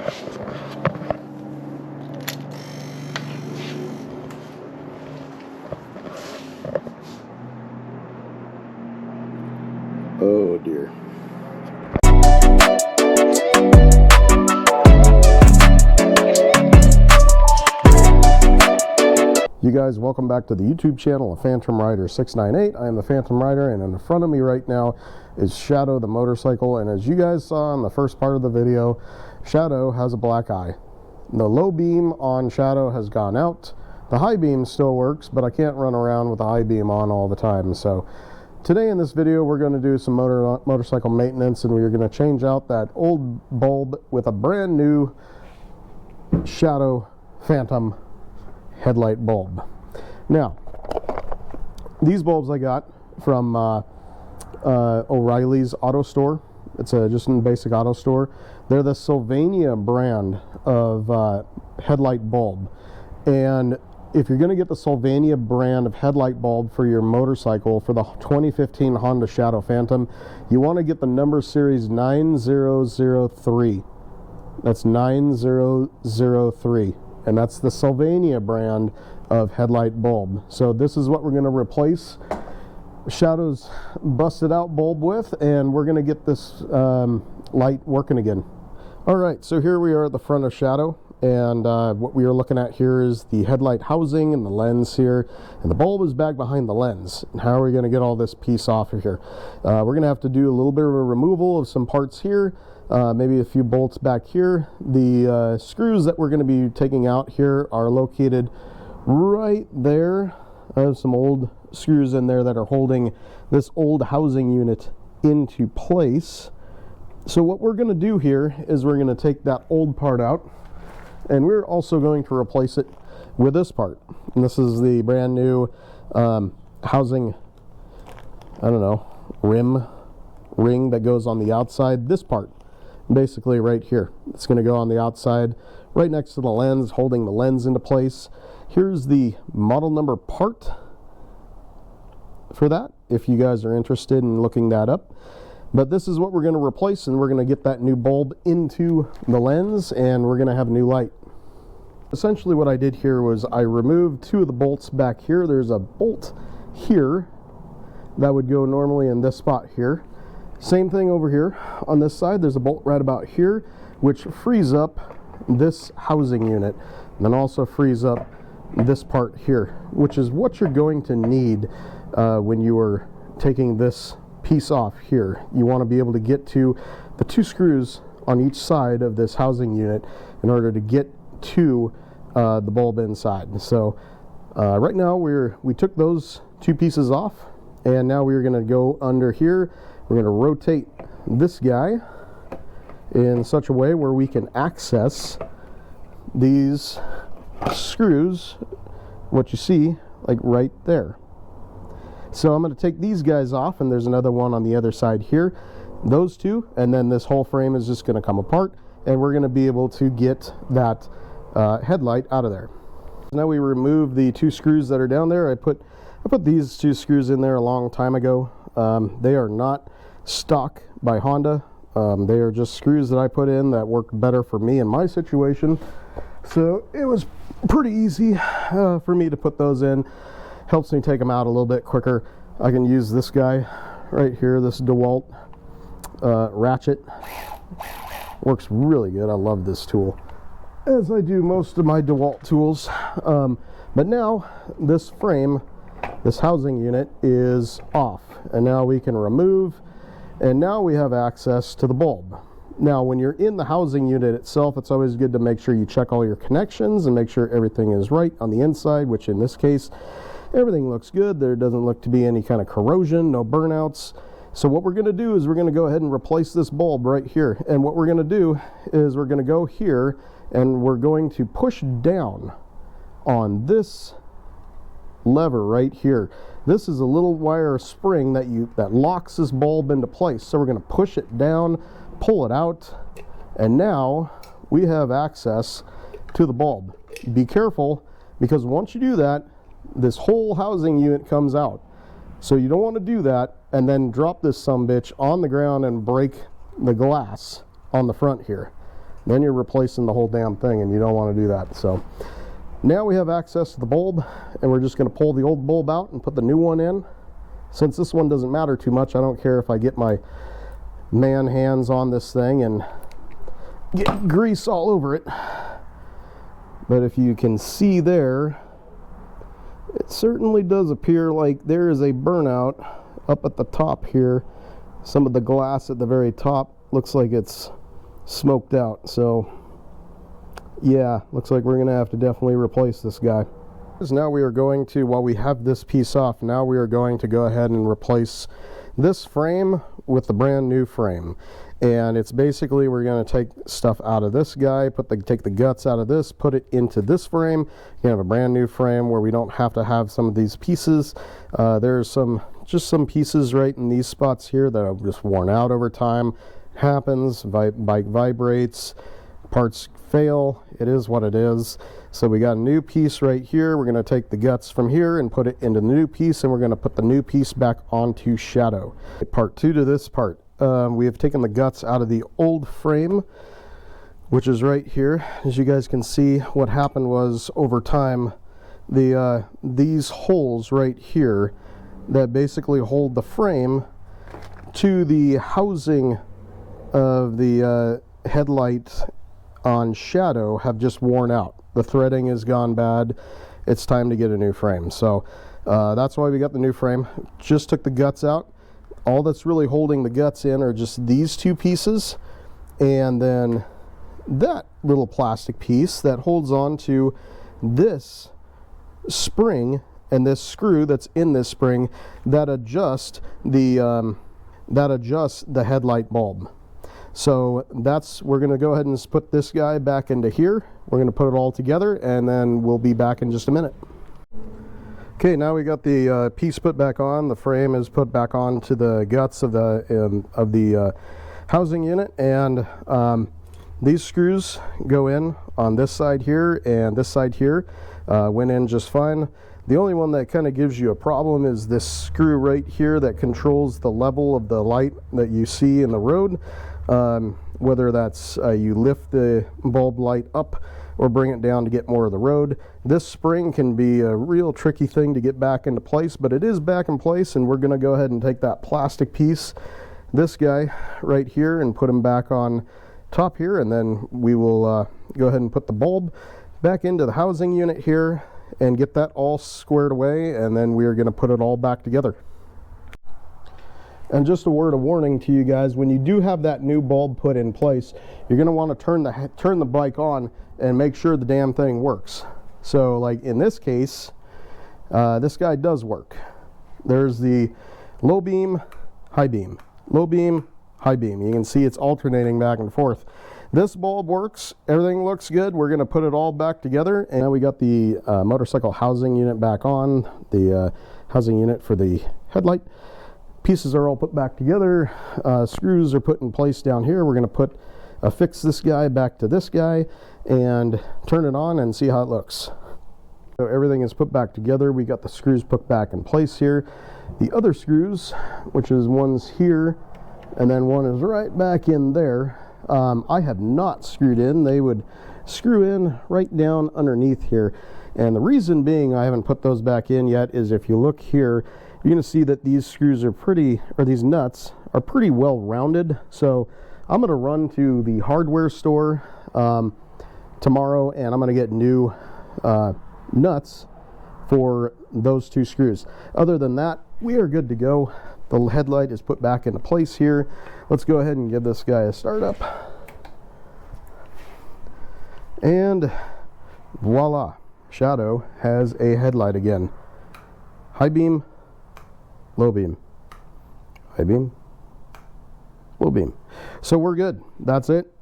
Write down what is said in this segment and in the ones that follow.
Oh dear. You guys, welcome back to the YouTube channel of Phantom Rider 698. I am the Phantom Rider, and in front of me right now is Shadow the motorcycle. And as you guys saw in the first part of the video, Shadow has a black eye. The low beam on Shadow has gone out. The high beam still works, but I can't run around with the high beam on all the time. So today in this video, we're going to do some motorcycle maintenance, and we're going to change out that old bulb with a brand new Shadow Phantom headlight bulb. Now, these bulbs I got from O'Reilly's Auto Store. It's just a basic auto store. They're the Sylvania brand of headlight bulb. And if you're going to get the Sylvania brand of headlight bulb for your motorcycle for the 2015 Honda Shadow Phantom, you want to get the number series 9003. That's 9003. And that's the Sylvania brand of headlight bulb. So this is what we're going to replace Shadow's busted out bulb with, and we're going to get this light working again. All right, so here we are at the front of Shadow, and what we are looking at here is the headlight housing and the lens here, and the bulb is back behind the lens. And how are we going to get all this piece off of here? We're going to have to do a little bit of a removal of some parts here. Maybe a few bolts back here. The screws that we're going to be taking out here are located right there. I have some old screws in there that are holding this old housing unit into place. So what we're going to do here is we're going to take that old part out, and we're also going to replace it with this part. And this is the brand new housing, I don't know, ring that goes on the outside. This part, basically right here, it's going to go on the outside right next to the lens, holding the lens into place. Here's the model number part for that, if you guys are interested in looking that up. But this is what we're going to replace, and we're going to get that new bulb into the lens, and we're going to have a new light. Essentially what I did here was I removed two of the bolts back here. There's a bolt here that would go normally in this spot here. Same thing over here on this side. There's a bolt right about here which frees up this housing unit, and then also frees up this part here, which is what you're going to need when you are taking this piece off here. You want to be able to get to the two screws on each side of this housing unit in order to get to the bulb inside. So right now we took those two pieces off, and now we're going to go under here. We're going to rotate this guy in such a way where we can access these screws, what you see like right there. So I'm going to take these guys off, and there's another one on the other side here. Those two, and then this whole frame is just going to come apart, and we're going to be able to get that headlight out of there. Now we remove the two screws that are down there. I put these two screws in there a long time ago. They are not stock by Honda. They are just screws that I put in that worked better for me in my situation. So it was pretty easy for me to put those in. Helps me take them out a little bit quicker. I can use this guy right here, this DeWalt ratchet. Works really good. I love this tool, as I do most of my DeWalt tools. But now this frame, this housing unit is off, and now we can remove, and now we have access to the bulb. Now when you're in the housing unit itself, it's always good to make sure you check all your connections and make sure everything is right on the inside, which in this case everything looks good. There doesn't look to be any kind of corrosion, no burnouts. So what we're going to do is we're going to go ahead and replace this bulb right here, and what we're going to do is we're going to go here and we're going to push down on this lever right here. This is a little wire spring that locks this bulb into place. So we're going to push it down, pull it out, and now we have access to the bulb. Be careful, because once you do that, this whole housing unit comes out. So you don't want to do that and then drop this sumbitch on the ground and break the glass on the front here. then you're replacing the whole damn thing, and you don't want to do that. So now we have access to the bulb, and we're just going to pull the old bulb out and put the new one in. Since this one doesn't matter too much, I don't care if I get my man hands on this thing and get grease all over it. But if you can see there, it certainly does appear like there is a burnout up at the top here. Some of the glass at the very top looks like it's smoked out. So yeah, looks like we're gonna have to definitely replace this guy. Now we are going to, while we have this piece off, now we are going to go ahead and replace this frame with the brand new frame. And it's basically, we're going to take stuff out of this guy, take the guts out of this, put it into this frame. You have a brand new frame where we don't have to have some of these pieces. There's just some pieces right in these spots here that have just worn out over time. Happens, bike vibrates, parts fail, it is what it is. So we got a new piece right here. We're going to take the guts from here and put it into the new piece, and we're going to put the new piece back onto Shadow. Part 2 to this part. We have taken the guts out of the old frame, which is right here. As you guys can see, what happened was over time, these holes right here that basically hold the frame to the housing of the headlight on Shadow have just worn out. The threading has gone bad. It's time to get a new frame. So that's why we got the new frame. Just took the guts out. All that's really holding the guts in are just these two pieces, and then that little plastic piece that holds on to this spring and this screw that's in this spring that adjusts the headlight bulb. So we're going to go ahead and put this guy back into here. We're going to put it all together, and then we'll be back in just a minute. Okay, now we got the piece put back on. The frame is put back onto the guts of the housing unit, and these screws go in on this side here and this side here. Went in just fine. The only one that kind of gives you a problem is this screw right here that controls the level of the light that you see in the road. Whether that's you lift the bulb light up or bring it down to get more of the road. This spring can be a real tricky thing to get back into place, but it is back in place, and we're going to go ahead and take that plastic piece, this guy right here, and put him back on top here, and then we will go ahead and put the bulb back into the housing unit here and get that all squared away, and then we are going to put it all back together. And just a word of warning to you guys, when you do have that new bulb put in place, you're going to want to turn the bike on and make sure the damn thing works. So like in this case, this guy does work. There's the low beam, high beam, low beam, high beam. You can see it's alternating back and forth. This bulb works, everything looks good. We're going to put it all back together, and now we got the motorcycle housing unit back on, the housing unit for the headlight. Pieces are all put back together. Screws are put in place down here. We're going to affix this guy back to this guy and turn it on and see how it looks. So everything is put back together. We got the screws put back in place here. The other screws, which is one's here and then one is right back in there, I have not screwed in. They would screw in right down underneath here. And the reason being I haven't put those back in yet is if you look here, you're going to see that these screws are these nuts are pretty well rounded. So I'm going to run to the hardware store tomorrow, and I'm going to get new nuts for those two screws. Other than that, we are good to go. The headlight is put back into place here. Let's go ahead and give this guy a start up. And voila, Shadow has a headlight again. High beam, low beam, high beam, low beam. So we're good. That's it.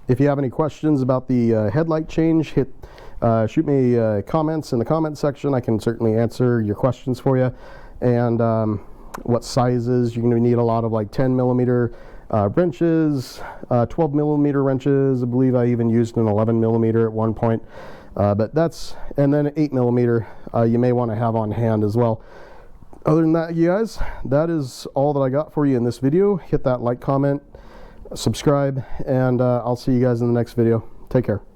If you have any questions about the headlight change, shoot me comments in the comment section. I can certainly answer your questions for you. And what sizes, you're going to need a lot of like 10 millimeter wrenches, 12 millimeter wrenches. I believe I even used an 11 millimeter at one point. But that's, and then 8 millimeter you may want to have on hand as well. Other than that, you guys, that is all that I got for you in this video. Hit that like, comment, subscribe, and I'll see you guys in the next video. Take care.